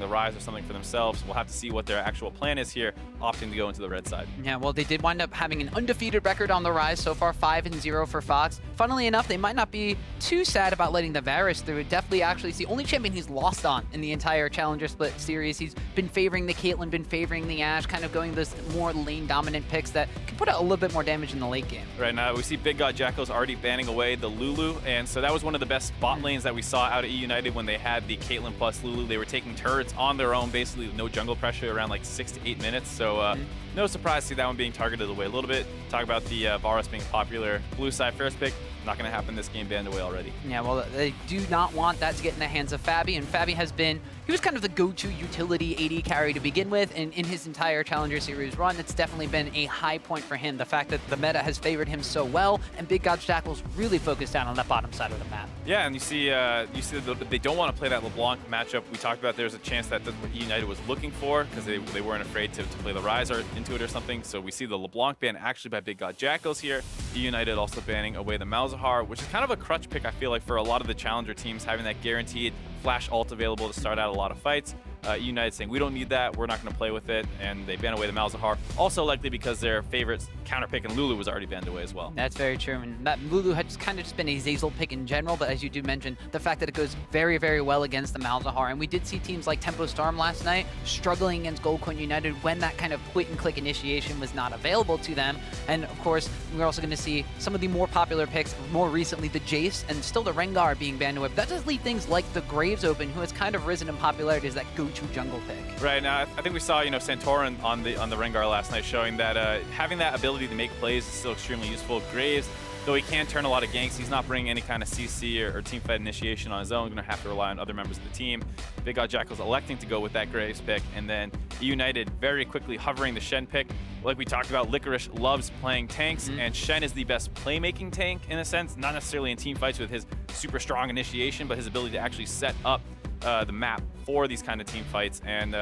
the Rise or something for themselves. We'll have to see what their actual plan is here, opting to go into the red side. Yeah, well, they did wind up having an undefeated record on the Rise so far, 5-0 for Fox. Funnily enough, they might not be too sad about letting the Varus through. Definitely, actually, it's the only champion he's lost on in the entire Challenger Split series. He's been favoring the Caitlyn, been favoring the Ashe, kind of going those more lane-dominant picks that can put out a little bit more damage in the late game. Right now, we see Big God Jackals already banning away the Lulu, and so that was one of the best bot lanes that we saw out at eUnited when they had the Caitlyn plus Lulu. They were taking turrets on their own, basically with no jungle pressure around like 6 to 8 minutes. So no surprise to see that one being targeted away a little bit. Talk about the Varus being popular. Blue side first pick. Not going to happen this game, banned away already. Yeah, well, they do not want that to get in the hands of Fabi, and Fabi has been, he was kind of the go-to utility AD carry to begin with, and in his entire Challenger Series run, it's definitely been a high point for him. The fact that the meta has favored him so well, and Big Gods Jackals really focused down on that bottom side of the map. Yeah, and you see that they don't want to play that LeBlanc matchup. We talked about there's a chance that that's what eUnited was looking for, because they weren't afraid to play the Rise or into it or something. So we see the LeBlanc ban actually by Big God Jackals here. eUnited also banning away the MarkZ, which is kind of a crutch pick, I feel like, for a lot of the Challenger teams, having that guaranteed flash ult available to start out a lot of fights. eUnited saying, we don't need that, we're not going to play with it, and they ban away the MarkZ. Also likely because their favorite counter pick in Lulu was already banned away as well. That's very true, and that Lulu had kind of just been a Zeyzal pick in general, but as you do mention, the fact that it goes very, very well against the MarkZ, and we did see teams like Tempo Storm last night struggling against Gold Coin United when that kind of point-and-click initiation was not available to them, and of course, we're also going to see some of the more popular picks, more recently the Jace, and still the Rengar being banned away, but that does leave things like the Graves open, who has kind of risen in popularity as that go-to jungle pick. Right, now I think we saw, Santorin on the Rengar last night, showing that having that ability to make plays is still extremely useful. Graves, though he can turn a lot of ganks, he's not bringing any kind of CC or team fight initiation on his own. Going to have to rely on other members of the team. Big God Jackals electing to go with that Graves pick, and then eUnited very quickly hovering the Shen pick. Like we talked about, Licorice loves playing tanks, and Shen is the best playmaking tank in a sense, not necessarily in team fights with his super strong initiation, but his ability to actually set up the map for these kind of team fights. And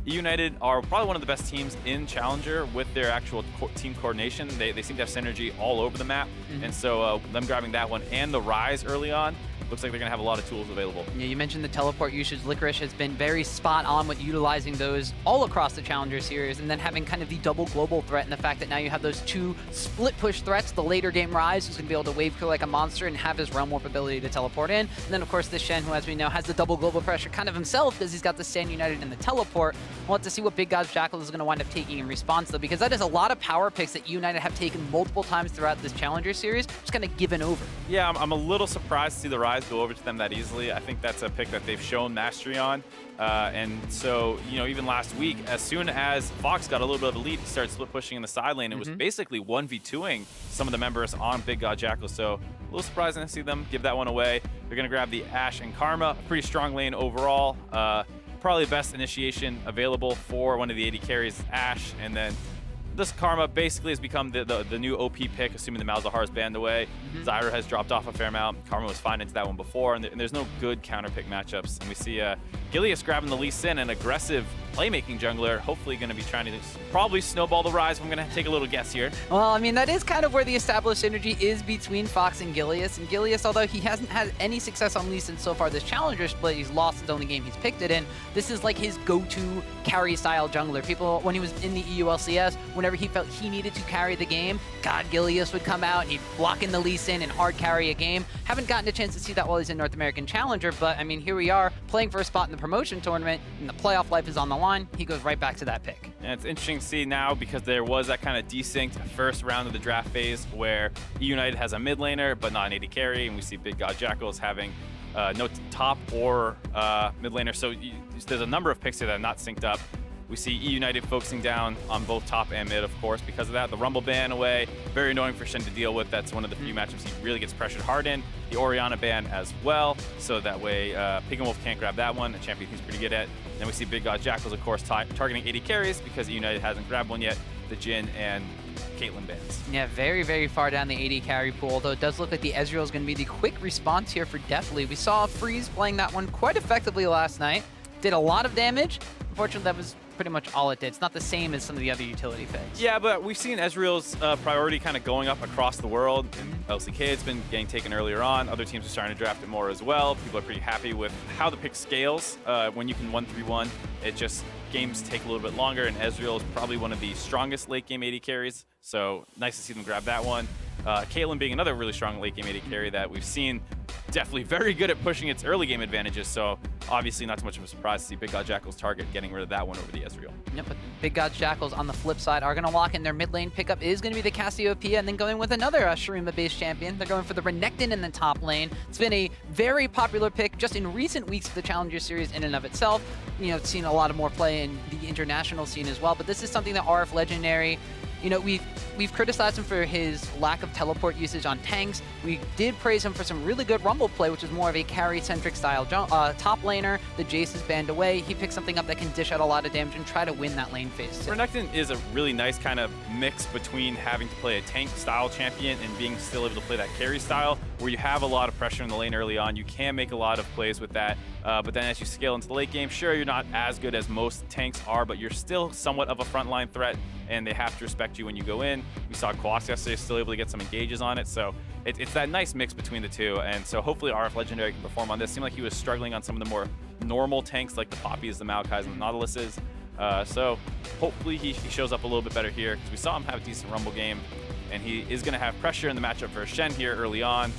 eUnited are probably one of the best teams in Challenger with their actual team coordination. They seem to have synergy all over the map, and so them grabbing that one and the Rise early on, looks like they're going to have a lot of tools available. Yeah, you mentioned the teleport usage. Licorice has been very spot on with utilizing those all across the Challenger Series, and then having kind of the double global threat, and the fact that now you have those two split push threats. The later game Rise, who's going to be able to wave kill like a monster and have his realm warp ability to teleport in. And then, of course, this Shen, who, as we know, has the double global pressure kind of himself because he's got the Stand United and the teleport. We'll have to see what Big Gods Jackals is going to wind up taking in response, though, because that is a lot of power picks that eUnited have taken multiple times throughout this Challenger Series, just kind of given over. Yeah, I'm a little surprised to see the Rise go over to them that easily. I think that's a pick that they've shown mastery on. And so, even last week, as soon as Fox got a little bit of a lead, he started split pushing in the side lane. It was basically 1v2ing some of the members on Big God Jackals. So a little surprising to see them give that one away. They're going to grab the Ashe and Karma. A pretty strong lane overall. Probably the best initiation available for one of the AD carries, Ashe, and then this Karma basically has become the new OP pick, assuming the MarkZ is banned away. Zyra has dropped off a fair amount. Karma was fine into that one before, and there's no good counter pick matchups. And we see Gilius grabbing the Lee Sin, an aggressive playmaking jungler, hopefully going to be trying to probably snowball the Rise. I'm going to take a little guess here. Well, I mean, that is kind of where the established synergy is between Fox and Gilius. And Gilius, although he hasn't had any success on Lee Sin so far this Challenger Split, he's lost his only game he's picked it in. This is like his go-to carry-style jungler. People, when he was in the LCS, whenever he felt he needed to carry the game, God, Gilius would come out and he'd block in the Lee Sin and hard carry a game. Haven't gotten a chance to see that while he's in North American Challenger, but I mean, here we are playing for a spot in the promotion tournament, and the playoff life is on the line. He goes right back to that pick. And it's interesting to see now, because there was that kind of desynced first round of the draft phase where eUnited has a mid laner but not an AD carry, and we see Big God Jackals having no top or mid laner. So there's a number of picks here that are not synced up. We see eUnited focusing down on both top and mid, of course, because of that. The Rumble ban away, very annoying for Shen to deal with. That's one of the few matchups he really gets pressured hard in. The Orianna ban as well, so that way Pig and Wolf can't grab that one, a champion he's pretty good at. Then we see Big God Jackals, of course, targeting AD carries because eUnited hasn't grabbed one yet. The Jhin and Caitlyn bans. Yeah, very, very far down the AD carry pool, although it does look like the Ezreal is going to be the quick response here for Deathly. We saw Freeze playing that one quite effectively last night. Did a lot of damage. Unfortunately, that was pretty much all it did. It's not the same as some of the other utility picks. Yeah, but we've seen Ezreal's priority kind of going up across the world. In LCK, it's been getting taken earlier on. Other teams are starting to draft it more as well. People are pretty happy with how the pick scales. When you can 1-3-1, it just games take a little bit longer, and Ezreal is probably one of the strongest late game AD carries. So nice to see them grab that one. Caitlyn being another really strong late game AD carry that we've seen definitely very good at pushing its early game advantages. So obviously not too much of a surprise to see Big Gods Jackals target getting rid of that one over the Ezreal. Yep, but Big Gods Jackals on the flip side are going to lock in their mid lane pickup is going to be the Cassiopeia, and then going with another Shurima-based champion. They're going for the Renekton in the top lane. It's been a very popular pick just in recent weeks of the Challenger Series in and of itself. You know, it's seen a lot of more play in the international scene as well, but this is something that RF Legendary, you know, we've criticized him for his lack of teleport usage on tanks. We did praise him for some really good Rumble play, which is more of a carry-centric style top laner. The Jace is banned away. He picks something up that can dish out a lot of damage and try to win that lane phase. Renekton is a really nice kind of mix between having to play a tank-style champion and being still able to play that carry style, where you have a lot of pressure in the lane early on. You can make a lot of plays with that, but then as you scale into the late game, sure, you're not as good as most tanks are, but you're still somewhat of a frontline threat, and they have to respect you when you go in. We saw Quas yesterday still able to get some engages on it, so it's that nice mix between the two, and so hopefully RF Legendary can perform on this. Seemed like he was struggling on some of the more normal tanks like the Poppies, the Maokais, and the Nautiluses, so hopefully he shows up a little bit better here, because we saw him have a decent Rumble game, and he is going to have pressure in the matchup for Shen here early on.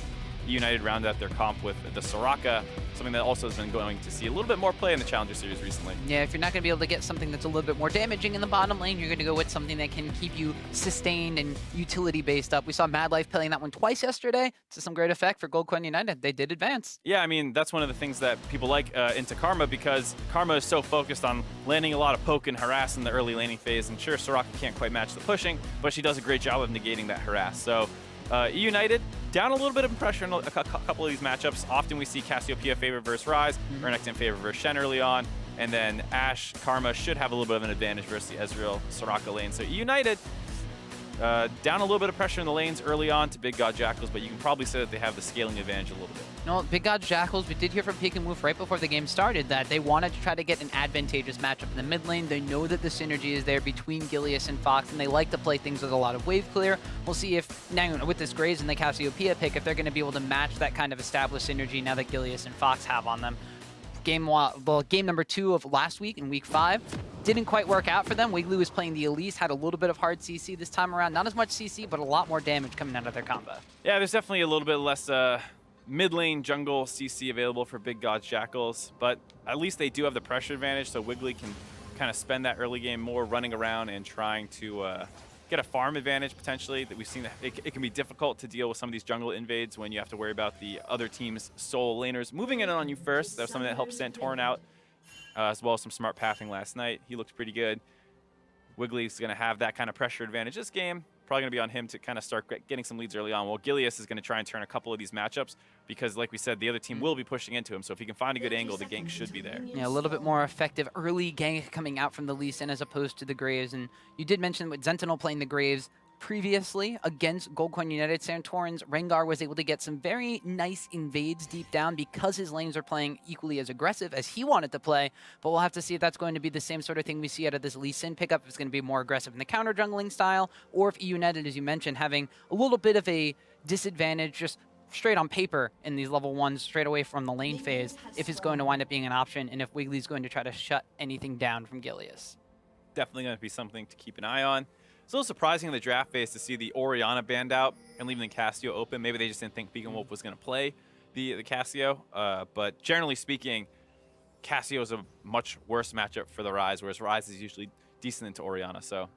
eUnited rounded out their comp with the Soraka, something that also has been going to see a little bit more play in the Challenger Series recently. Yeah, if you're not going to be able to get something that's a little bit more damaging in the bottom lane, you're going to go with something that can keep you sustained and utility-based up. We saw Mad Life playing that one twice yesterday to some great effect for Gold Coin United. They did advance. Yeah, I mean, that's one of the things that people like into Karma, because Karma is so focused on landing a lot of poke and harass in the early laning phase, and sure, Soraka can't quite match the pushing, but she does a great job of negating that harass. So eUnited down a little bit of pressure in a couple of these matchups. Often we see Cassiopeia favor versus Ryze, Renekton favor versus Shen early on, and then Ashe, Karma should have a little bit of an advantage versus the Ezreal, Soraka lane. So eUnited down a little bit of pressure in the lanes early on to Big God Jackals, but you can probably say that they have the scaling advantage a little bit. No, Big God Jackals, we did hear from Peek and Woof right before the game started that they wanted to try to get an advantageous matchup in the mid lane. They know that the synergy is there between Gilius and Fox, and they like to play things with a lot of wave clear. We'll see if, now with this Graves and the Cassiopeia pick, if they're going to be able to match that kind of established synergy now that Gilius and Fox have on them. Game number 2 of last week in week 5 didn't quite work out for them. Wiggly was playing the Elise, had a little bit of hard CC this time around. Not as much CC, but a lot more damage coming out of their combo. Yeah, there's definitely a little bit less mid lane jungle CC available for Big Gods Jackals, but at least they do have the pressure advantage, so Wiggly can kind of spend that early game more running around and trying to get a farm advantage potentially. That we've seen that it can be difficult to deal with some of these jungle invades when you have to worry about the other team's solo laners moving in on you first. That was something that helped Santorin out, as well as some smart pathing last night. He looked pretty good. Wiggly's going to have that kind of pressure advantage this game. Probably going to be on him to kind of start getting some leads early on. While Gilius is going to try and turn a couple of these matchups because, like we said, the other team will be pushing into him. So if he can find a good angle, the gank should be there. Yeah, a little bit more effective early gank coming out from the Lee Sin as opposed to the Graves. And you did mention with Sentinel playing the Graves previously against Gold Coin United, Santorin's Rengar was able to get some very nice invades deep down because his lanes are playing equally as aggressive as he wanted to play. But we'll have to see if that's going to be the same sort of thing we see out of this Lee Sin pickup. If it's going to be more aggressive in the counter jungling style, or if eUnited, as you mentioned, having a little bit of a disadvantage just straight on paper in these level 1s straight away from the lane phase, if it's going to wind up being an option, and if Wiggly's going to try to shut anything down from Gilius. Definitely going to be something to keep an eye on. It's a little surprising in the draft phase to see the Orianna banned out and leaving the Cassio open. Maybe they just didn't think Peek and Wolf was going to play the Cassio. But generally speaking, Cassio is a much worse matchup for the Ryze, whereas Ryze is usually decent into Orianna. So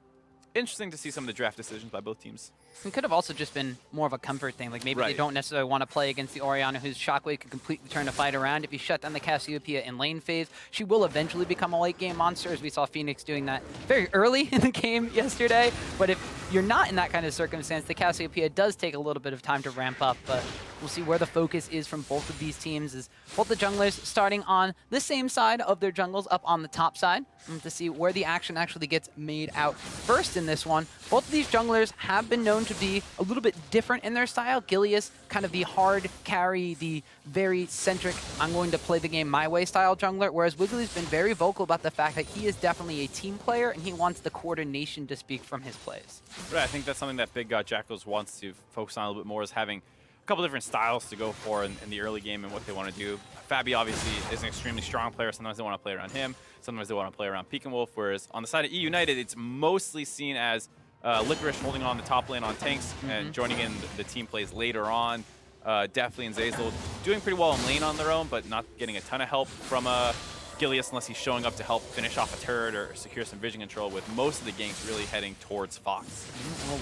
interesting to see some of the draft decisions by both teams. It could have also just been more of a comfort thing. Like maybe they don't necessarily want to play against the Orianna, whose Shockwave could completely turn the fight around. If you shut down the Cassiopeia in lane phase, she will eventually become a late game monster, as we saw Phoenix doing that very early in the game yesterday. But if you're not in that kind of circumstance, the Cassiopeia does take a little bit of time to ramp up. But We'll see where the focus is from both of these teams, as both the junglers starting on the same side of their jungles up on the top side, to see where the action actually gets made out first in this one. Both of these junglers have been known to be a little bit different in their style. Gilius, kind of the hard carry, the very centric, I'm going to play the game my way style jungler, whereas Wiggly's been very vocal about the fact that he is definitely a team player and he wants the coordination to speak from his plays. Right, I think that's something that Big Gods Jackals wants to focus on a little bit more, is having a couple different styles to go for in the early game and what they want to do. Fabi obviously is an extremely strong player. Sometimes they want to play around him. Sometimes they want to play around Peek and Wolf, whereas on the side of eUnited, it's mostly seen as Licorice holding on the top lane on tanks and joining in the team plays later on. Definitely and Zeyzal doing pretty well in lane on their own, but not getting a ton of help from Gilius unless he's showing up to help finish off a turret or secure some vision control, with most of the ganks really heading towards Fox. Well,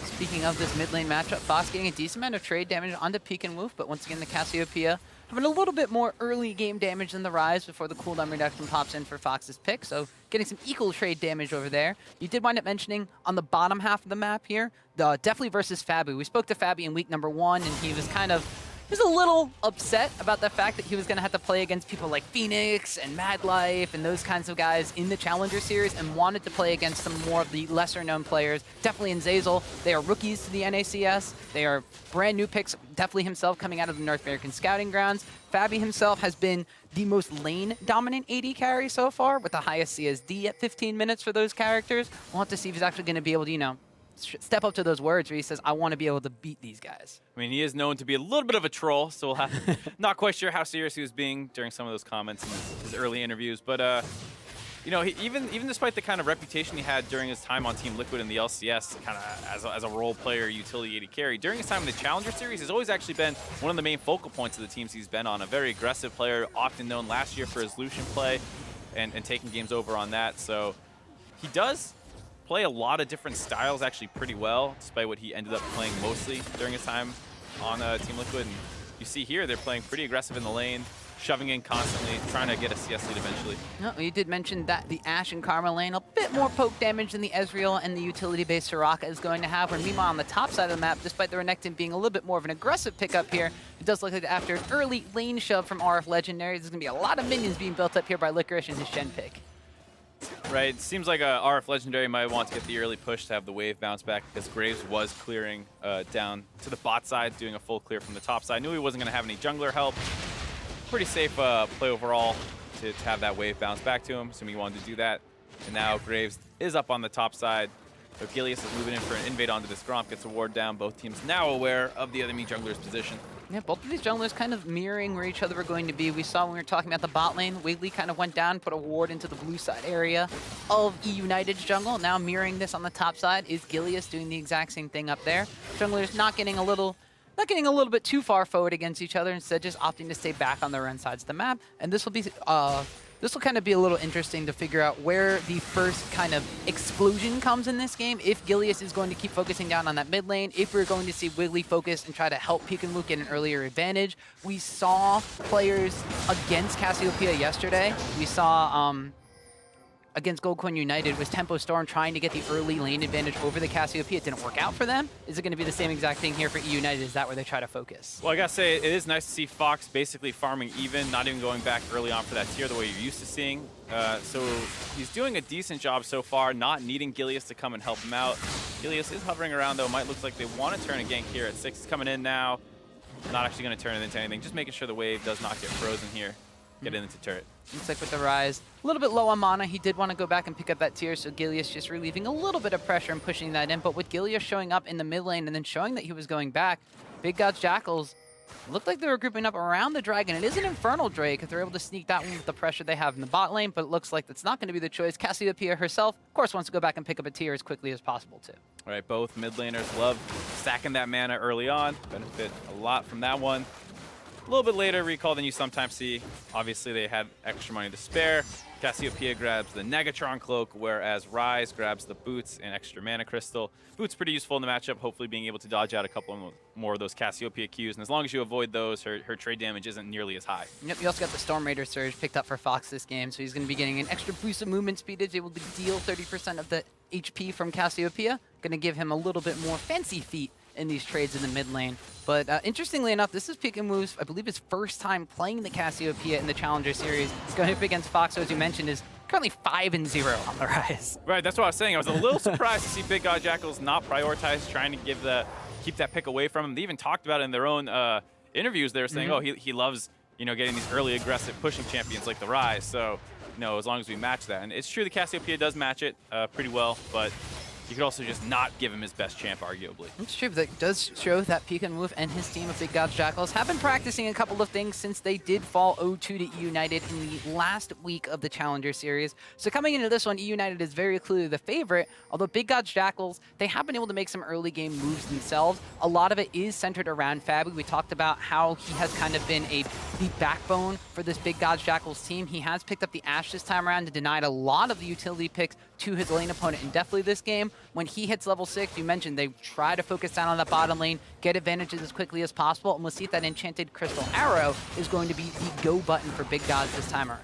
speaking of this mid lane matchup, Fox getting a decent amount of trade damage onto Peek and Wolf, but once again the Cassiopeia having a little bit more early game damage than the Rise before the cooldown reduction pops in for Fox's pick, so getting some equal trade damage over there. You did wind up mentioning on the bottom half of the map here, definitely versus Fabi. We spoke to Fabi in week number 1, and he was kind of a little upset about the fact that he was going to have to play against people like Phoenix and Mad Life and those kinds of guys in the Challenger Series, and wanted to play against some more of the lesser-known players. Definitely in Zeyzal, they are rookies to the NACS. They are brand new picks, definitely himself coming out of the North American Scouting Grounds. Fabi himself has been the most lane-dominant AD carry so far, with the highest CSD at 15 minutes for those characters. We'll have to see if he's actually going to be able to, you know, step up to those words where he says, I want to be able to beat these guys. I mean, he is known to be a little bit of a troll, so we'll have not quite sure how serious he was being during some of those comments in his early interviews. But, you know, even despite the kind of reputation he had during his time on Team Liquid in the LCS, kind of as a role player, utility AD carry, during his time in the Challenger Series, he's always actually been one of the main focal points of the teams he's been on. A very aggressive player, often known last year for his Lucian play and taking games over on that. So he does play a lot of different styles actually pretty well, despite what he ended up playing mostly during his time on Team Liquid. And you see here, they're playing pretty aggressive in the lane, shoving in constantly, trying to get a CS lead eventually. No, you did mention that the Ashe and Karma lane, a bit more poke damage than the Ezreal and the utility-based Soraka is going to have. When meanwhile on the top side of the map, despite the Renekton being a little bit more of an aggressive pickup here, it does look like after an early lane shove from RF Legendary, there's going to be a lot of minions being built up here by Licorice and his Shen pick. Right, it seems like RF Legendary might want to get the early push to have the wave bounce back, because Graves was clearing down to the bot side, doing a full clear from the top side. Knew he wasn't going to have any jungler help. Pretty safe play overall to have that wave bounce back to him, assuming he wanted to do that. And now Graves is up on the top side. So Gilius is moving in for an invade onto this Gromp, gets a ward down. Both teams now aware of the enemy jungler's position. Yeah, both of these junglers kind of mirroring where each other were going to be. We saw when we were talking about the bot lane, Wiggly kind of went down, put a ward into the blue side area of eUnited's jungle. Now mirroring this on the top side is Gilius doing the exact same thing up there. Junglers not getting a little bit too far forward against each other, instead just opting to stay back on their own sides of the map. And this will be kind of be a little interesting to figure out where the first kind of explosion comes in this game. If Gilius is going to keep focusing down on that mid lane, if we're going to see Wiggly focus and try to help Peek and Luke get an earlier advantage. We saw players against Cassiopeia yesterday. We saw against Goldcoin United was Tempo Storm trying to get the early lane advantage over the Cassiopeia. It didn't work out for them. Is it going to be the same exact thing here for eUnited? Is that where they try to focus? Well, I gotta say, it is nice to see Fox basically farming even, not even going back early on for that tier the way you're used to seeing. So he's doing a decent job so far, not needing Gilius to come and help him out. Gilius is hovering around though. Might look like they want to turn a gank here at 6. He's coming in now. Not actually going to turn it into anything. Just making sure the wave does not get frozen here. Get into turret. Looks like with the Rise, a little bit low on mana. He did want to go back and pick up that tier, so Gilius just relieving a little bit of pressure and pushing that in. But with Gilius showing up in the mid lane and then showing that he was going back, Big Gods Jackals looked like they were grouping up around the Dragon. It is an Infernal Drake if they're able to sneak that one with the pressure they have in the bot lane, but it looks like that's not going to be the choice. Cassiopeia herself, of course, wants to go back and pick up a tier as quickly as possible, too. All right, both mid laners love stacking that mana early on. Benefit a lot from that one. A little bit later recall than you sometimes see. Obviously, they had extra money to spare. Cassiopeia grabs the Negatron Cloak, whereas Rise grabs the Boots and extra Mana Crystal. Boots pretty useful in the matchup, hopefully being able to dodge out a couple more of those Cassiopeia Qs. And as long as you avoid those, her trade damage isn't nearly as high. Yep, you also got the Storm Raider Surge picked up for Fox this game, so he's going to be getting an extra boost of movement speed. He's able to deal 30% of the HP from Cassiopeia. Going to give him a little bit more fancy feet in these trades in the mid lane. But interestingly enough, this is Pikamu's, I believe, his first time playing the Cassiopeia in the Challenger Series. He's going up against Fox, who, as you mentioned, is currently 5-0 on the Rise. Right, that's what I was saying. I was a little surprised to see Big Gods Jackals not prioritize trying to keep that pick away from him. They even talked about it in their own interviews. They were saying, oh, he loves, getting these early aggressive pushing champions like the Rise. So, as long as we match that. And it's true the Cassiopeia does match it pretty well, but you could also just not give him his best champ, arguably. It's true. That does show that Pikamu and his team of Big Gods Jackals have been practicing a couple of things since they did fall 0-2 to eUnited in the last week of the Challenger Series. So coming into this one, eUnited is very clearly the favorite, although Big Gods Jackals, they have been able to make some early game moves themselves. A lot of it is centered around Fabi. We talked about how he has kind of been the backbone for this Big Gods Jackals team. He has picked up the Ashe this time around and denied a lot of the utility picks to his lane opponent indefinitely this game. When he hits level 6, you mentioned they try to focus down on that bottom lane, get advantages as quickly as possible, and we'll see if that Enchanted Crystal Arrow is going to be the go button for Big Gods this time around.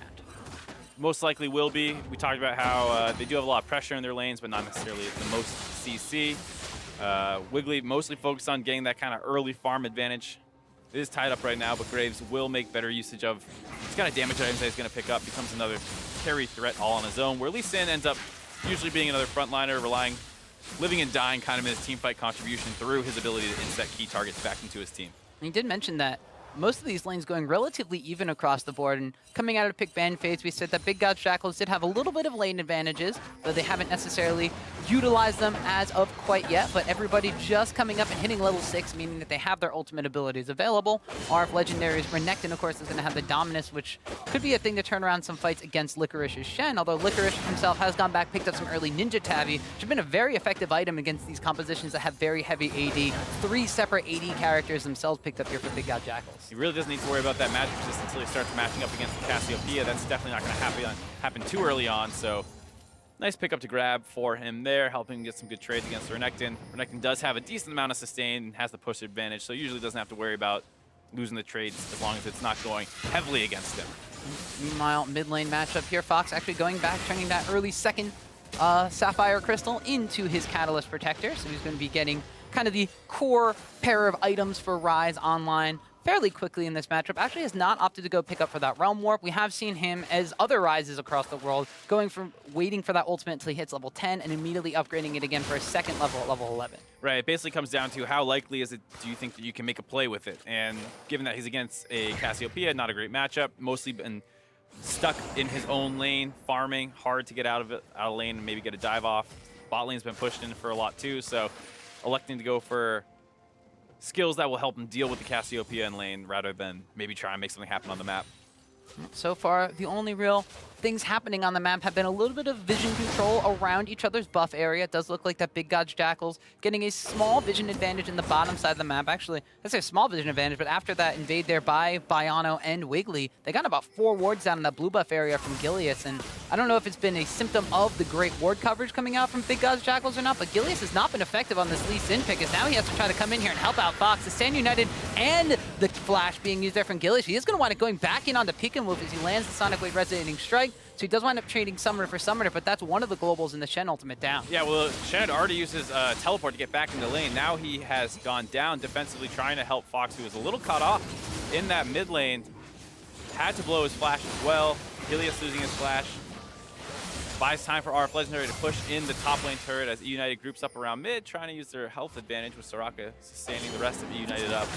Most likely will be. We talked about how they do have a lot of pressure in their lanes, but not necessarily the most CC. Wiggly mostly focused on getting that kind of early farm advantage. It is tied up right now, but Graves will make better usage of these kind of damage items that he's going to pick up. Becomes another carry threat all on his own, where Lee Sin ends up usually being another frontliner, living and dying kind of in his team fight contribution through his ability to inset key targets back into his team. And he did mention that most of these lanes going relatively even across the board, and coming out of pick ban phase, we said that Big Gods Jackals did have a little bit of lane advantages, though they haven't necessarily utilized them as of quite yet, but everybody just coming up and hitting level 6, meaning that they have their ultimate abilities available. RF Legendaries, Renekton, of course, is going to have the Dominus, which could be a thing to turn around some fights against Licorice's Shen, although Licorice himself has gone back, picked up some early Ninja Tabi, which have been a very effective item against these compositions that have very heavy AD. 3 separate AD characters themselves picked up here for Big Gods Jackals. He really doesn't need to worry about that magic resistance until he starts matching up against the Cassiopeia. That's definitely not going to happen too early on, so nice pickup to grab for him there, helping him get some good trades against Renekton. Renekton does have a decent amount of sustain and has the push advantage, so usually doesn't have to worry about losing the trades as long as it's not going heavily against him. Meanwhile, mid lane matchup here, Fox actually going back, turning that early second Sapphire Crystal into his Catalyst Protector, so he's going to be getting kind of the core pair of items for Rise online fairly quickly in this matchup. Actually has not opted to go pick up for that Realm Warp. We have seen him, as other Rises across the world, going from waiting for that ultimate until he hits level 10 and immediately upgrading it again for a second level at level 11. Right, it basically comes down to how likely is it, do you think that you can make a play with it? And given that he's against a Cassiopeia, not a great matchup, mostly been stuck in his own lane, farming, hard to get out of lane and maybe get a dive off. Bot lane's been pushed in for a lot too, so electing to go for skills that will help him deal with the Cassiopeia in lane rather than maybe try and make something happen on the map. So far, the only real things happening on the map have been a little bit of vision control around each other's buff area. It does look like that Big Gods Jackals getting a small vision advantage in the bottom side of the map. Actually, that's a small vision advantage, but after that invade there by Biano and Wiggly, they got about 4 wards down in that blue buff area from Gilius, and I don't know if it's been a symptom of the great ward coverage coming out from Big Gods Jackals or not, but Gilius has not been effective on this Lee Sin pick, as now he has to try to come in here and help out Fox. The Stand United and the Flash being used there from Gilius. He is going to wind up going back in on the Pikamu as he lands the Sonic Wave Resonating Strike, so he does wind up trading Summoner for Summoner, but that's one of the globals in the Shen ultimate down. Yeah, well, Shen had already used his teleport to get back into lane. Now he has gone down defensively, trying to help Fox, who was a little caught off in that mid lane. Had to blow his flash as well. Gilius losing his flash. Buys time for RF Legendary to push in the top lane turret as eUnited groups up around mid, trying to use their health advantage with Soraka sustaining the rest of eUnited up.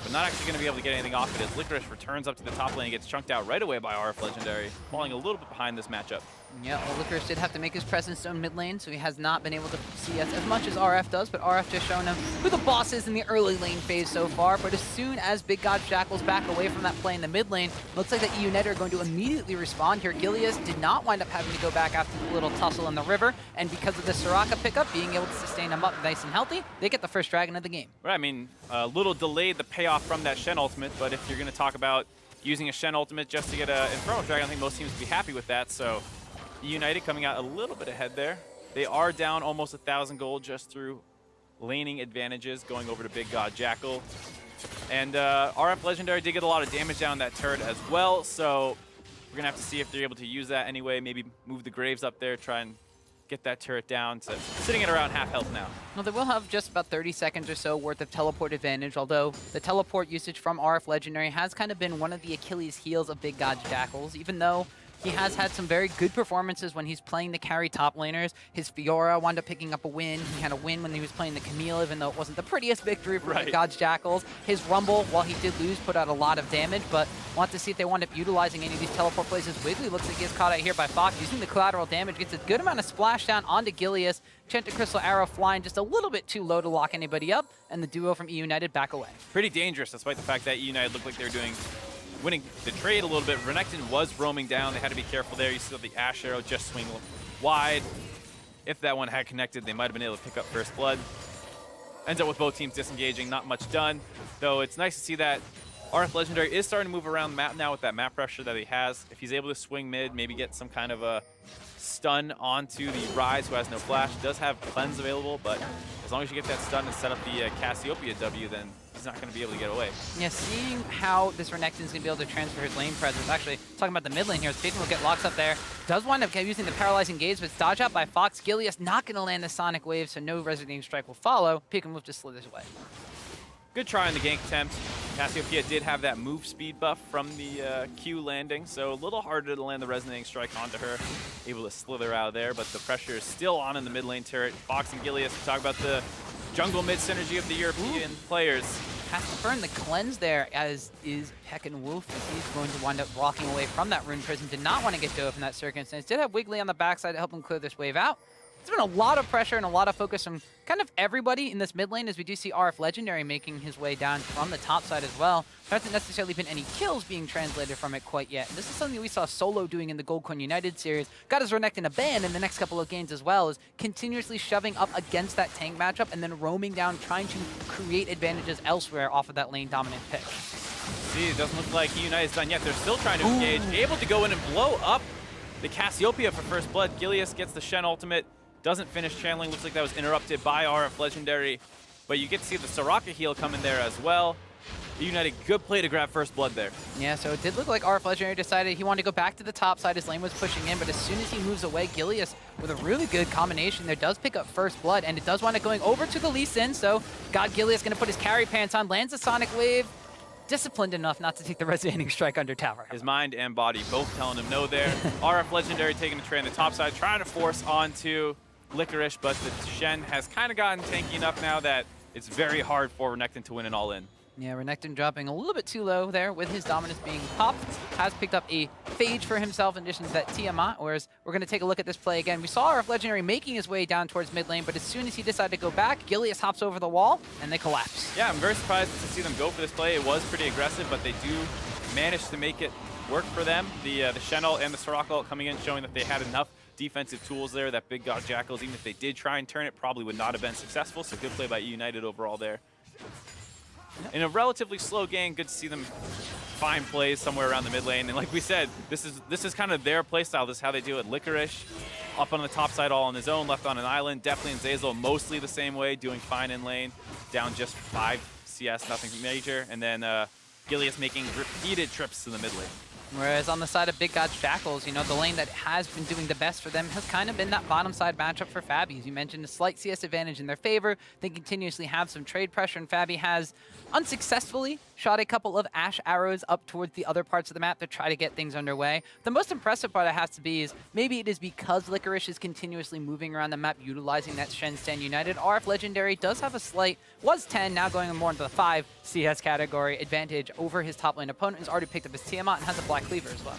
But not actually going to be able to get anything off it as Licorice returns up to the top lane and gets chunked out right away by RF Legendary, falling a little bit behind this matchup. Yeah, well, Licorice did have to make his presence known mid lane, so he has not been able to see us as much as RF does, but RF just showing him who the boss is in the early lane phase so far. But as soon as Big Gods Jackals back away from that play in the mid lane, looks like the eUnited are going to immediately respond here. Gilius did not wind up having to go back after the little tussle in the river, and because of the Soraka pickup, being able to sustain him up nice and healthy, they get the first dragon of the game. Right, I mean, a little delayed the payoff from that Shen ultimate, but if you're going to talk about using a Shen ultimate just to get an Infernal Dragon, I think most teams would be happy with that, so eUnited coming out a little bit ahead there. They are down almost 1,000 gold just through laning advantages going over to Big God Jackal. And RF Legendary did get a lot of damage down that turret as well, so we're going to have to see if they're able to use that anyway. Maybe move the Graves up there, try and get that turret down to sitting at around half health now. Well, they will have just about 30 seconds or so worth of teleport advantage, although the teleport usage from RF Legendary has kind of been one of the Achilles heels of Big Gods Jackals, even though he has had some very good performances when he's playing the carry top laners. His Fiora wound up picking up a win. He had a win when he was playing the Camille, even though it wasn't the prettiest victory for Big Gods Jackals. His Rumble, while he did lose, put out a lot of damage, but we'll have to see if they wind up utilizing any of these teleport places. Wiggly looks like he gets caught out here by Fox, using the collateral damage, gets a good amount of splashdown onto Gilius. Enchanted Crystal Arrow flying just a little bit too low to lock anybody up, and the duo from eUnited back away. Pretty dangerous, despite the fact that eUnited looked like they were winning the trade a little bit. Renekton was roaming down. They had to be careful there. You saw the Ash Arrow just swing wide. If that one had connected, they might have been able to pick up first blood. Ends up with both teams disengaging. Not much done, though it's nice to see that RF Legendary is starting to move around the map now with that map pressure that he has. If he's able to swing mid, maybe get some kind of a stun onto the Ryze, who has no flash. Does have cleanse available, but as long as you get that stun and set up the Cassiopeia W, then he's not going to be able to get away. Yeah, seeing how this Renekton is going to be able to transfer his lane presence. Actually, talking about the mid lane here, Peyton will get locks up there. Does wind up using the paralyzing gaze, but it's dodged out by Fox. Gilius not going to land the Sonic Wave, so no Resonating Strike will follow. Pickenwolf just slithers away. Good try on the gank attempt. Cassiopeia did have that move speed buff from the Q landing, so a little harder to land the Resonating Strike onto her. Able to slither out of there, but the pressure is still on in the mid lane turret. Fox and Gilius, talk about the jungle mid synergy of the European players. Has to burn the cleanse there, as is Peckinwolf, as he's going to wind up walking away from that rune prison. Did not want to get dove in that circumstance. Did have Wiggly on the backside to help him clear this wave out. There's been a lot of pressure and a lot of focus from kind of everybody in this mid lane, as we do see RF Legendary making his way down from the top side as well. There hasn't necessarily been any kills being translated from it quite yet. And this is something we saw Solo doing in the Goldcoin United series. Got his Renekton a ban in the next couple of games as well, is continuously shoving up against that tank matchup and then roaming down, trying to create advantages elsewhere off of that lane dominant pick. See, it doesn't look like eUnited's done yet. They're still trying to engage. Able to go in and blow up the Cassiopeia for first blood. Gilius gets the Shen ultimate. Doesn't finish channeling. Looks like that was interrupted by RF Legendary. But you get to see the Soraka heal come in there as well. eUnited, good play to grab first blood there. Yeah, so it did look like RF Legendary decided he wanted to go back to the top side. His lane was pushing in, but as soon as he moves away, Gilius, with a really good combination there, does pick up first blood, and it does wind up going over to the Lee Sin. So God Gilius going to put his carry pants on, lands a Sonic Wave. Disciplined enough not to take the Resonating Strike under tower. His mind and body both telling him no there. RF Legendary taking the trade on the top side, trying to force onto Licorice, but the Shen has kind of gotten tanky enough now that it's very hard for Renekton to win an all-in. Yeah, Renekton dropping a little bit too low there with his dominance being popped. Has picked up a Phage for himself in addition to that Tiamat, whereas we're going to take a look at this play again. We saw RF Legendary making his way down towards mid lane, but as soon as he decided to go back, Gilius hops over the wall, and they collapse. Yeah, I'm very surprised to see them go for this play. It was pretty aggressive, but they do manage to make it work for them. The Shen ult and the Soraka ult coming in, showing that they had enough defensive tools there that Big God Jackals, even if they did try and turn it, probably would not have been successful. So good play by eUnited overall there. In a relatively slow game, good to see them find plays somewhere around the mid lane. And like we said, this is kind of their play style. This is how they do it. Licorice up on the top side all on his own, left on an island. Definitely in Zeyzal, mostly the same way, doing fine in lane. Down just 5 CS, nothing major. And then Gilius making repeated trips to the mid lane. Whereas on the side of Big Gods Jackals, you know, the lane that has been doing the best for them has kind of been that bottom side matchup for Fabi. As you mentioned, a slight CS advantage in their favor. They continuously have some trade pressure, and Fabi has unsuccessfully shot a couple of Ash arrows up towards the other parts of the map to try to get things underway. The most impressive part it has to be is maybe it is because Licorice is continuously moving around the map utilizing that Shen Stand United. RF Legendary does have a slight, was 10, now going more into the 5 CS category advantage over his top lane opponent, who's already picked up his Tiamat and has a Black Cleaver as well.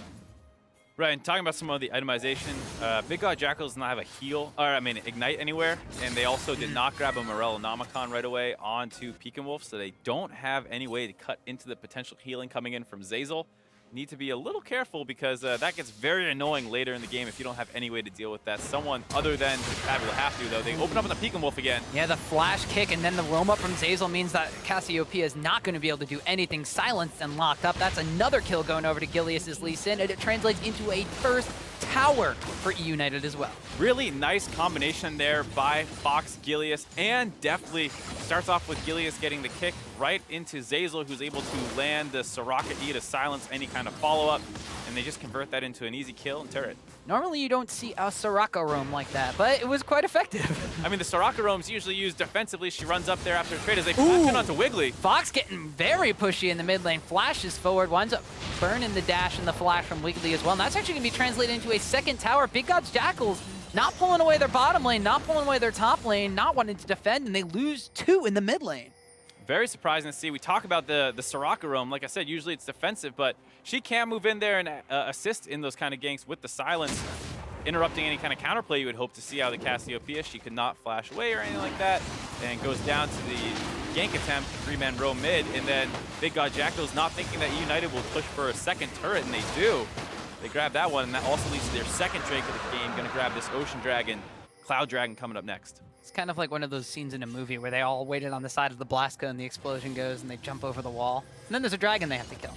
Right, and talking about some of the itemization, Big God Jackals does not have a heal, or I mean Ignite anywhere, and they also did not grab a Morellonomicon right away onto Peckinwolf, so they don't have any way to cut into the potential healing coming in from Zeyzal. Need to be a little careful because that gets very annoying later in the game if you don't have any way to deal with that. Someone other than Fabi will have to, though. They open up on the Peckinwolf again. Yeah, the flash kick and then the roam up from Zeyzal means that Cassiopeia is not going to be able to do anything. Silenced and locked up. That's another kill going over to Gilius' Lee Sin, and it translates into a first tower for eUnited as well. Really nice combination there by Fox, Gilius, and definitely starts off with Gilius getting the kick right into Zeyzal, who's able to land the Soraka E to silence any kind of follow-up, and they just convert that into an easy kill and turret. Normally you don't see a Soraka roam like that, but it was quite effective. I mean, the Soraka roam's usually used defensively. She runs up there after the trade as they flash in onto Wiggly. Fox getting very pushy in the mid lane, flashes forward, winds up burning the dash and the flash from Wiggly as well. And that's actually going to be translated into a second tower. Big Gods Jackals not pulling away their bottom lane, not pulling away their top lane, not wanting to defend, and they lose 2 in the mid lane. Very surprising to see. We talk about the Soraka roam. Like I said, usually it's defensive, but she can move in there and assist in those kind of ganks with the silence, interrupting any kind of counterplay you would hope to see out of the Cassiopeia. She could not flash away or anything like that, and goes down to the gank attempt, 3-man roam mid, and then Big God Jackals not thinking that eUnited will push for a second turret, and they do. They grab that one, and that also leads to their second Drake of the game, gonna grab this Ocean Dragon, Cloud Dragon coming up next. It's kind of like one of those scenes in a movie where they all waited on the side of the blast cone and the explosion goes and they jump over the wall. And then there's a dragon they have to kill.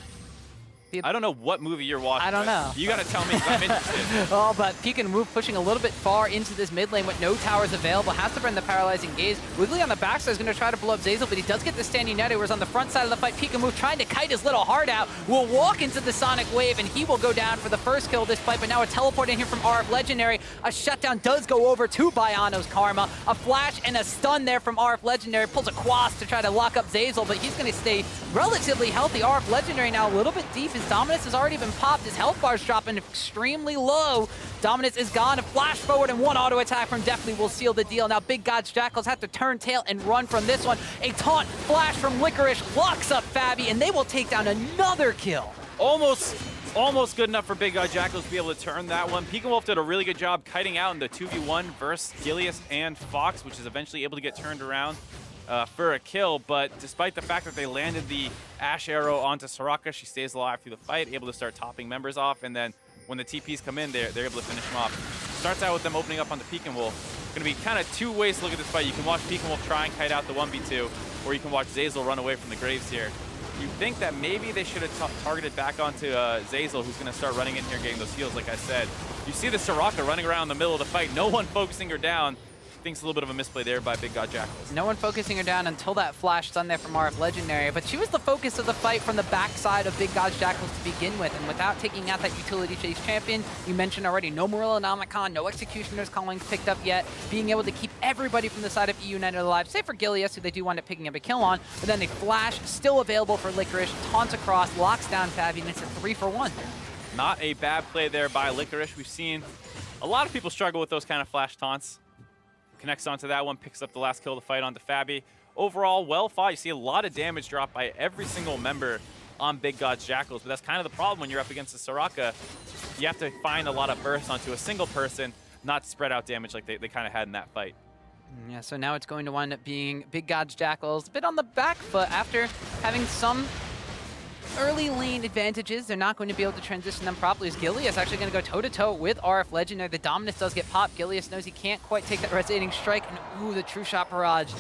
I don't know what movie you're watching. I don't know. You gotta tell me, 'cause I'm interested. Oh, but Peek and Move pushing a little bit far into this mid lane with no towers available. Has to burn the paralyzing gaze. Wiggly on the backside is going to try to blow up Zeyzal, but he does get the standing United, whereas on the front side of the fight, Peek and Move trying to kite his little heart out. Will walk into the Sonic Wave, and he will go down for the first kill of this fight, but now a teleport in here from RF Legendary. A shutdown does go over to Bayano's Karma. A flash and a stun there from RF Legendary. Pulls a Quas to try to lock up Zeyzal, but he's going to stay relatively healthy. RF Legendary now a little bit deep. His Dominus has already been popped. His health bar's dropping extremely low. Dominance is gone. A flash forward and one auto attack from Definitely will seal the deal. Now Big Gods Jackals have to turn tail and run from this one. A taunt flash from Licorice locks up Fabi, and they will take down another kill. Almost good enough for Big God Jackals to be able to turn that one. Peek and Wolf did a really good job kiting out in the 2v1 versus Gilius and Fox, which is eventually able to get turned around for a kill. But despite the fact that they landed the Ash Arrow onto Soraka, she stays alive through the fight, able to start topping members off. And then when the TPs come in, they're able to finish them off. Starts out with them opening up onto Peek and Wolf. Going to be kind of 2 ways to look at this fight. You can watch Peek and Wolf try and kite out the 1v2, or you can watch Zeyzal run away from the Graves here. You think that maybe they should have targeted back onto Zeyzal, who's going to start running in here, getting those heals, like I said. You see the Soraka running around in the middle of the fight, no one focusing her down. Thinks a little bit of a misplay there by Big God Jackals. No one focusing her down until that flash stun there from RF Legendary, but she was the focus of the fight from the backside of Big Gods Jackals to begin with, and without taking out that utility chase champion, you mentioned already, no Morilla Nomicon, no Executioner's Callings picked up yet, being able to keep everybody from the side of eUnited alive, save for Gilius, who they do wind up picking up a kill on, but then the flash still available for Licorice, taunts across, locks down Fabi, and it's a 3-for-1. Not a bad play there by Licorice. We've seen a lot of people struggle with those kind of flash taunts. Connects onto that one, picks up the last kill of the fight onto Fabi. Overall, well fought. You see a lot of damage dropped by every single member on Big Gods Jackals, but that's kind of the problem when you're up against the Soraka. You have to find a lot of bursts onto a single person, not spread out damage like they kind of had in that fight. Yeah, so now it's going to wind up being Big Gods Jackals a bit on the back foot after having some early lane advantages. They're not going to be able to transition them properly, as Gilius actually going to go toe-to-toe with RF Legendary. The Dominus does get popped. Gilius knows he can't quite take that resonating strike, and ooh, the True Shot Barrage.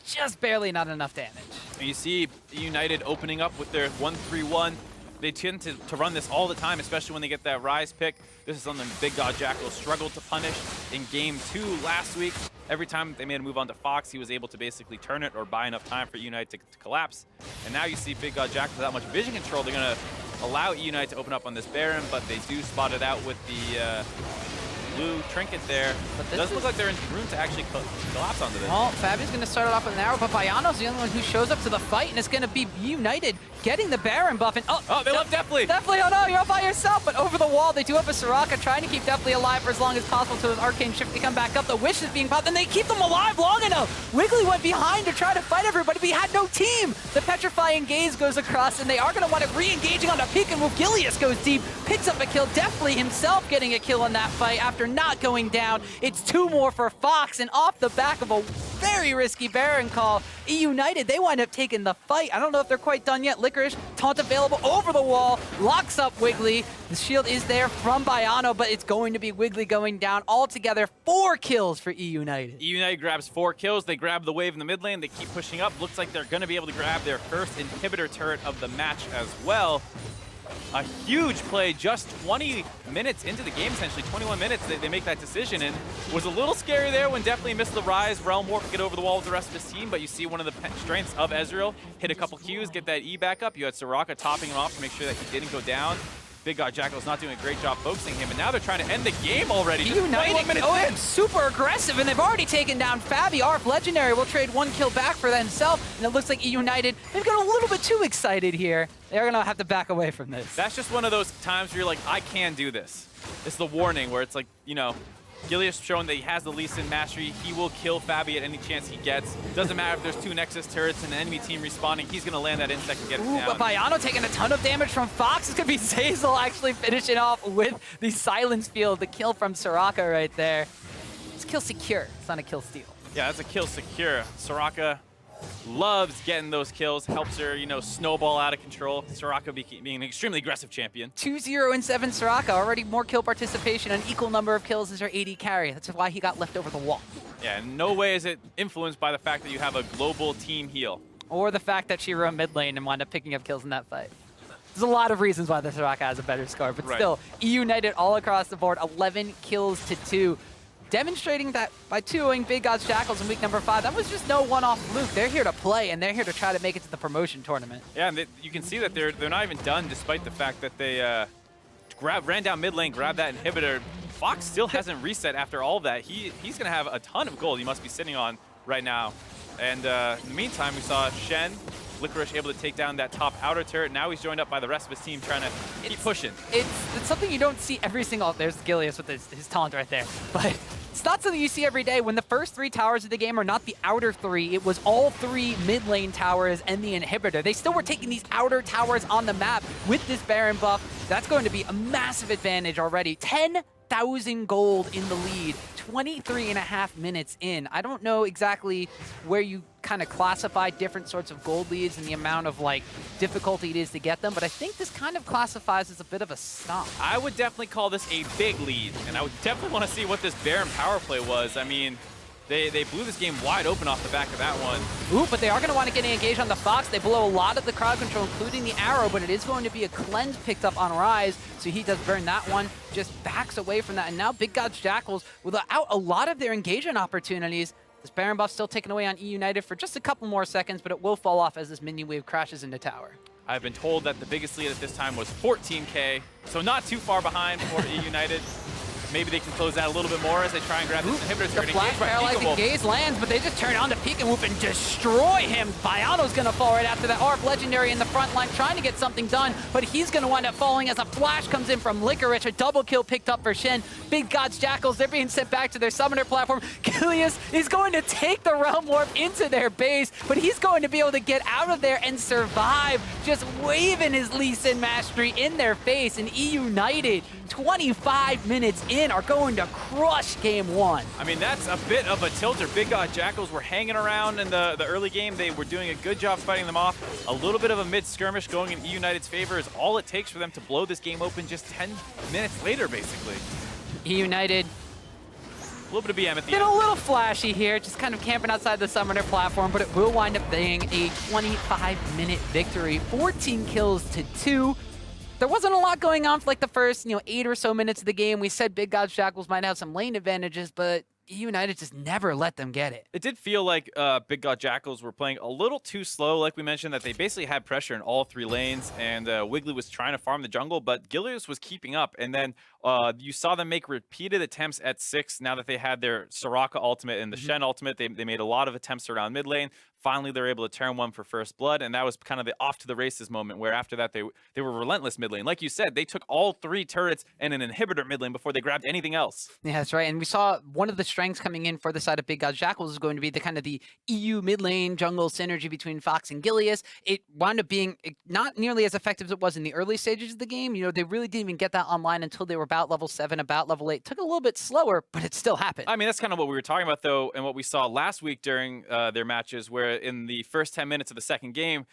Just barely not enough damage. And you see United opening up with their 1-3-1. They tend to run this all the time, especially when they get that Rise pick. This is something Big God Jackals struggled to punish in Game 2 last week. Every time they made a move onto Fox, he was able to basically turn it or buy enough time for eUnited to collapse. And now you see Big God Jackals without much vision control. They're going to allow eUnited to open up on this Baron, but they do spot it out with the blue trinket there. But it doesn't look like they're in room to actually collapse onto this. Well, Fabi's going to start it off with an arrow, but Bayano's the only one who shows up to the fight, and it's going to be eUnited getting the Baron buff. And oh, they left Definitely. Definitely, oh no, you're all by yourself. But over the wall, they do have a Soraka trying to keep Definitely alive for as long as possible to his Arcane Shift to come back up. The Wish is being popped, and they keep them alive long enough. Wiggly went behind to try to fight everybody, but he had no team. The Petrifying Gaze goes across, and they are going to want it re-engaging on a Peek and Move. Gilius goes deep, picks up a kill. Definitely himself getting a kill in that fight after not going down. It's 2 more for Fox, and off the back of a very risky Baron call, eUnited, they wind up taking the fight. I don't know if they're quite done yet. Licorice, taunt available over the wall, locks up Wiggly. The shield is there from Bayano, but it's going to be Wiggly going down. Altogether, 4 kills for eUnited. eUnited grabs 4 kills. They grab the wave in the mid lane. They keep pushing up. Looks like they're going to be able to grab their first inhibitor turret of the match as well. A huge play just 20 minutes into the game, essentially 21 minutes they make that decision, and was a little scary there when Definitely missed the Rise. Realm Warp get over the wall with the rest of his team, but you see one of the strengths of Ezreal hit a couple Qs, get that E back up. You had Soraka topping him off to make sure that he didn't go down. Big God Jackals not doing a great job focusing him, and now they're trying to end the game already. Just EUnited 21 minutes going in. super aggressive, and they've already taken down Fabi. ARF Legendary will trade 1 kill back for himself, and it looks like EUnited, they've got a little bit too excited here. They're going to have to back away from this. That's just one of those times where you're like, I can do this. It's the warning where it's like, you know, Gilius showing that he has the Lee Sin mastery. He will kill Fabi at any chance he gets. Doesn't matter if there's 2 Nexus turrets and the enemy team respawning. He's going to land that insect and get it down. But Bayano taking a ton of damage from Fox. It's going to be Zazel actually finishing off with the Silence Field. The kill from Soraka right there. It's kill secure. It's not a kill steal. Yeah, that's a kill secure. Soraka loves getting those kills, helps her, you know, snowball out of control. Soraka being an extremely aggressive champion. 2-0-7 Soraka, already more kill participation, an equal number of kills as her AD carry. That's why he got left over the wall. Yeah, in no way is it influenced by the fact that you have a global team heal. Or the fact that she roamed mid lane and wound up picking up kills in that fight. There's a lot of reasons why the Soraka has a better score, but still, EUnited all across the board, 11 kills to 2. Demonstrating that by 2-0ing Big Gods Jackals in week number 5, that was just no one-off fluke. They're here to play, and they're here to try to make it to the promotion tournament. Yeah, and you can see that they're not even done, despite the fact that they ran down mid lane, grabbed that inhibitor. Fox still hasn't reset after all that. He's going to have a ton of gold he must be sitting on right now. And in the meantime, we saw Shen, Licorice able to take down that top outer turret. Now he's joined up by the rest of his team trying to keep pushing. It's something you don't see every single... There's Gilius with his taunt right there. But it's not something you see every day. When the first 3 towers of the game are not the outer 3, it was all 3 mid lane towers and the inhibitor. They still were taking these outer towers on the map with this Baron buff. That's going to be a massive advantage already. 10,000 gold in the lead, 23.5 minutes in. I don't know exactly where you kind of classify different sorts of gold leads and the amount of like difficulty it is to get them, but I think this kind of classifies as a bit of a stomp. I would definitely call this a big lead, and I would definitely want to see what this Baron power play was. I mean, they blew this game wide open off the back of that one. Ooh, but they are going to want to get engaged on the Fox. They blow a lot of the crowd control, including the arrow, but it is going to be a cleanse picked up on Rise, so he does burn that one, just backs away from that. And now Big Gods Jackals, without a lot of their engagement opportunities, this Baron buff still taken away on EUnited for just a couple more seconds, but it will fall off as this minion wave crashes into tower. I've been told that the biggest lead at this time was 14K, so not too far behind for EUnited. Maybe they can close that a little bit more as they try and grab this inhibitor turret. The flash paralyzing gaze lands, but they just turn on to Peek and Whoop and destroy him. Bayano's going to fall right after that. ARF Legendary in the front line trying to get something done, but he's going to wind up falling as a flash comes in from Licorice. A double kill picked up for Shen. Big Gods Jackals, they're being sent back to their summoner platform. Gilius is going to take the Realm Warp into their base, but he's going to be able to get out of there and survive, just waving his Lee Sin mastery in their face. And EUnited, 25 minutes in, are going to crush game 1. I mean, that's a bit of a tilter. Big God Jackals were hanging around in the early game. They were doing a good job fighting them off. A little bit of a mid-skirmish going in EUnited's favor is all it takes for them to blow this game open just 10 minutes later, basically. EUnited, A little bit of BM at the been end. a little flashy here, just kind of camping outside the summoner platform, but it will wind up being a 25-minute victory. 14 kills to 2. There wasn't a lot going on for like the first, 8 or so minutes of the game. We said Big Gods Jackals might have some lane advantages, but EUnited just never let them get it. It did feel like Big God Jackals were playing a little too slow, like we mentioned, that they basically had pressure in all 3 lanes, and Wiggly was trying to farm the jungle, but Gilius was keeping up. And then you saw them make repeated attempts at 6 now that they had their Soraka ultimate and the Shen ultimate. They made a lot of attempts around mid lane. Finally, they're able to turn one for first blood, and that was kind of the off to the races moment, where after that they were relentless mid lane. Like you said, they took all 3 turrets and an inhibitor mid lane before they grabbed anything else. Yeah, that's right. And we saw one of the strengths coming in for the side of Big Gods Jackals is going to be the kind of the EU mid lane jungle synergy between Fox and Gilius. It wound up being not nearly as effective as it was in the early stages of the game. They really didn't even get that online until they were about level 7, about level 8. Took a little bit slower, but it still happened. I mean, that's kind of what we were talking about, though, and what we saw last week during their matches, where in the first 10 minutes of the second game,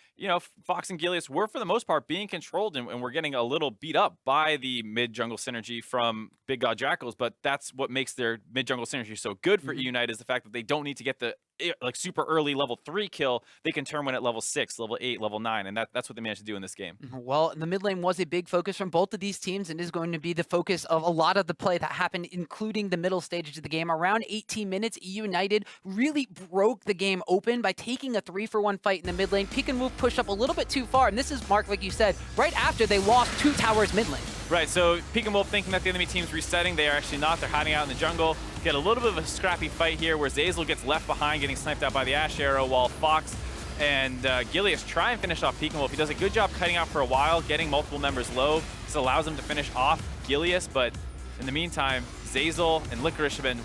Fox and Gilius were, for the most part, being controlled, and we're getting a little beat up by the mid-jungle synergy from Big God Jackals, but that's what makes their mid-jungle synergy actually so good for eUnited is the fact that they don't need to get the like super early level 3 kill. They can turn one at level 6, level 8, level 9, and that's what they managed to do in this game. Well, the mid lane was a big focus from both of these teams and is going to be the focus of a lot of the play that happened, including the middle stages of the game. Around 18 minutes, eUnited really broke the game open by taking a 3-for-1 fight in the mid lane. Peek and move pushed up a little bit too far, and this is, Mark, like you said, right after they lost 2 towers mid lane. Right, so Peek and Wolf thinking that the enemy team's resetting. They are actually not. They're hiding out in the jungle. Get a little bit of a scrappy fight here where Zeyzal gets left behind, getting sniped out by the Ash Arrow, while Fox and Gilius try and finish off Peek and Wolf. He does a good job cutting out for a while, getting multiple members low. This allows him to finish off Gilius, but in the meantime, Zeyzal and Licorice have been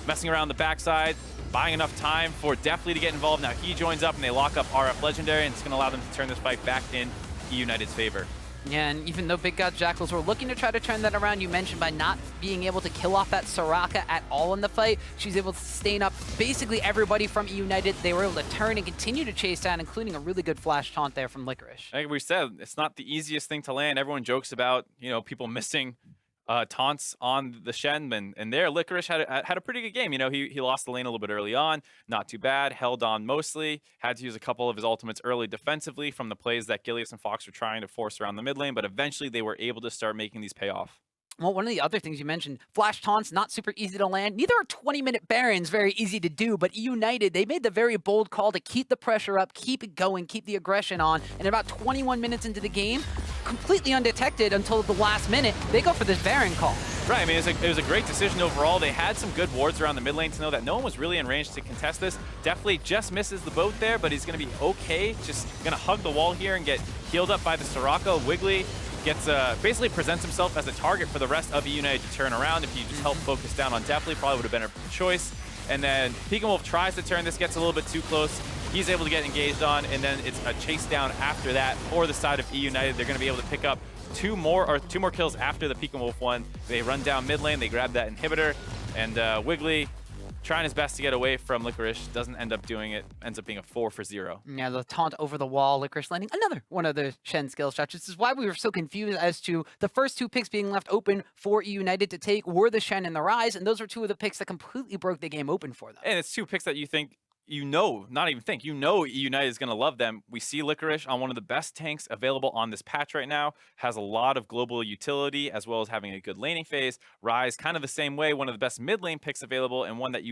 messing around the backside, buying enough time for Deftly to get involved. Now he joins up and they lock up RF Legendary, and it's going to allow them to turn this fight back in eUnited's favor. Yeah, and even though Big Gods Jackals were looking to try to turn that around, you mentioned by not being able to kill off that Soraka at all in the fight, she's able to sustain up basically everybody from eUnited. They were able to turn and continue to chase down, including a really good flash taunt there from Licorice. Like we said, it's not the easiest thing to land. Everyone jokes about, people missing taunts on the Shen, and there Licorice had a pretty good game. He lost the lane a little bit early on, not too bad, held on mostly, had to use a couple of his ultimates early defensively from the plays that Gilius and Fox were trying to force around the mid lane, but eventually they were able to start making these pay off. Well, one of the other things you mentioned, flash taunts, not super easy to land. Neither are 20-minute Barons very easy to do, but eUnited, they made the very bold call to keep the pressure up, keep it going, keep the aggression on, and about 21 minutes into the game, completely undetected until the last minute, they go for this Baron call. Right, I mean, it was a great decision overall. They had some good wards around the mid lane to know that no one was really in range to contest this. Definitely just misses the boat there, but he's going to be okay. Just going to hug the wall here and get healed up by the Soraka. Wiggly gets basically presents himself as a target for the rest of eUnited to turn around. If you just help focus down on Deftly, probably would have been a choice. And then Peek and Wolf tries to turn this, gets a little bit too close. He's able to get engaged on, and then it's a chase down after that for the side of eUnited. They're going to be able to pick up two more kills after the Peek and Wolf one. They run down mid lane, they grab that inhibitor, and Wiggly, trying his best to get away from Licorice, doesn't end up doing it, ends up being a 4-for-0. Yeah, the taunt over the wall, Licorice landing another one of the Shen skill shots. This is why we were so confused as to the first 2 picks being left open for eUnited to take were the Shen and the Rise, and those were 2 of the picks that completely broke the game open for them. And it's 2 picks that you think, not even think, eUnited is going to love them. We see Licorice on one of the best tanks available on this patch right now, has a lot of global utility as well as having a good laning phase. Rise, kind of the same way, one of the best mid lane picks available, and one that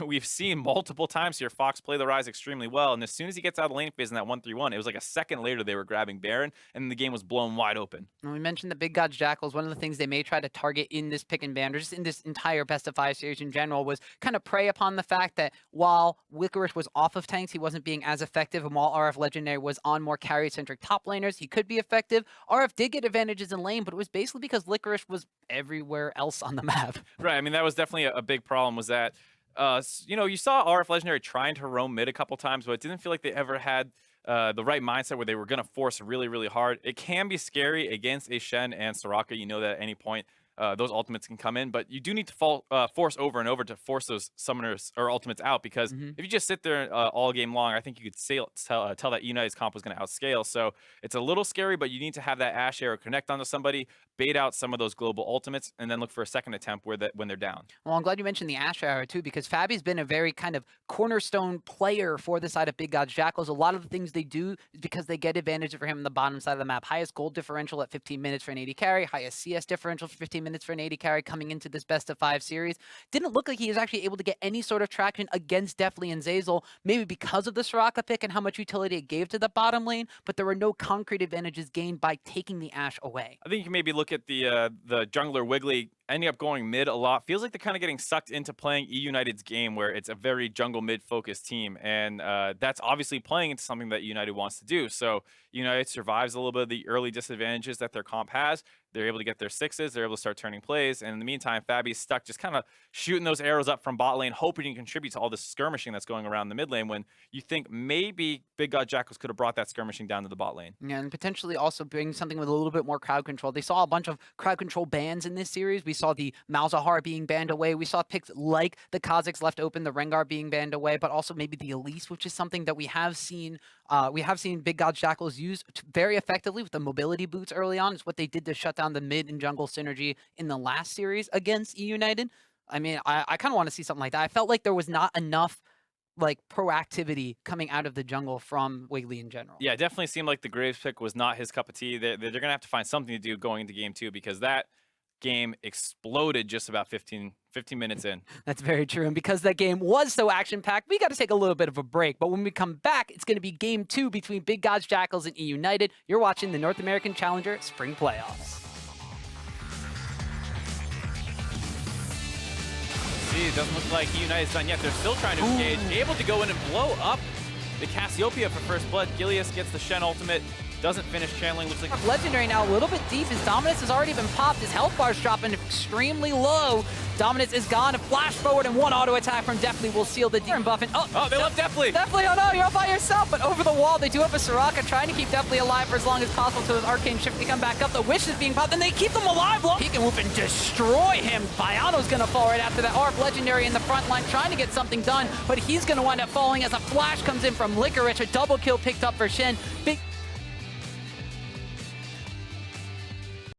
we've seen multiple times here. Fox play the Rise extremely well, and as soon as he gets out of the laning phase in that 1-3-1, it was like a second later they were grabbing Baron, and the game was blown wide open. And we mentioned the Big Gods Jackals. One of the things they may try to target in this pick and ban, or just in this entire best of 5 series in general, was kind of prey upon the fact that while Licorice was off of tanks, he wasn't being as effective, and while RF Legendary was on more carry-centric top laners, he could be effective. RF did get advantages in lane, but it was basically because Licorice was everywhere else on the map. Right, I mean, that was definitely a big problem, was that, you saw RF Legendary trying to roam mid a couple times, but it didn't feel like they ever had the right mindset where they were going to force really, really hard. It can be scary against a Shen and Soraka. You know that at any point those ultimates can come in, but you do need to force over and over to force those summoners or ultimates out, because if you just sit there all game long, I think you could tell that United's comp was going to outscale. So it's a little scary, but you need to have that Ash Arrow connect onto somebody, bait out some of those global ultimates, and then look for a second attempt when they're down. Well, I'm glad you mentioned the Ash Arrow too, because Fabi's been a very kind of cornerstone player for the side of Big Gods Jackals. A lot of the things they do is because they get advantage for him on the bottom side of the map. Highest gold differential at 15 minutes for an AD carry, highest CS differential for 15 minutes for an AD carry coming into this best of 5 series. Didn't look like he was actually able to get any sort of traction against Deftly and Zeyzal, maybe because of the Soraka pick and how much utility it gave to the bottom lane, but there were no concrete advantages gained by taking the Ashe away. I think you can maybe look at the jungler Wiggly ending up going mid a lot. Feels like they're kind of getting sucked into playing eUnited's game, where it's a very jungle mid focused team, and that's obviously playing into something that United wants to do. So United survives a little bit of the early disadvantages that their comp has. They're able to get their 6s, they're able to start turning plays, and in the meantime, Fabi's stuck just kind of shooting those arrows up from bot lane, hoping to contribute to all this skirmishing that's going around the mid lane, when you think maybe Big God Jackals could have brought that skirmishing down to the bot lane. Yeah, and potentially also bring something with a little bit more crowd control. They saw a bunch of crowd control bans in this series. We saw the Malzahar being banned away. We saw picks like the Kazakhs left open, the Rengar being banned away, but also maybe the Elise, which is something that we have seen Big Gods Jackals use very effectively with the mobility boots early on. It's what they did to shut down the mid and jungle synergy in the last series against eUnited. I mean, I kind of want to see something like that. I felt like there was not enough like proactivity coming out of the jungle from Wiggly in general. Yeah, it definitely seemed like the Graves pick was not his cup of tea. They're going to have to find something to do going into game 2 because that game exploded just about 15 minutes in. That's very true. And because that game was so action-packed, we got to take a little bit of a break. But when we come back, it's going to be game 2 between Big Gods Jackals and eUnited. You're watching the North American Challenger Spring Playoffs. See, it doesn't look like eUnited's done yet. They're still trying to engage, able to go in and blow up the Cassiopeia for first blood. Gilius gets the Shen ultimate, doesn't finish channeling. Looks like Legendary now a little bit deep. His dominance has already been popped. His health bar's dropping extremely low. Dominance is gone. A flash forward and one auto attack from Deathly will seal the deer and buff. And oh, they left Deathly. Deathly, oh no, you're all by yourself. But over the wall, they do have a Soraka trying to keep Deathly alive for as long as possible to his arcane shift to come back up. The wish is being popped, and they keep them alive long. He can whoop and destroy him. Bayano's gonna fall right after that. Arf Legendary in the front line trying to get something done, but he's gonna wind up falling as a flash comes in from Licorice. A double kill picked up for Shen. Big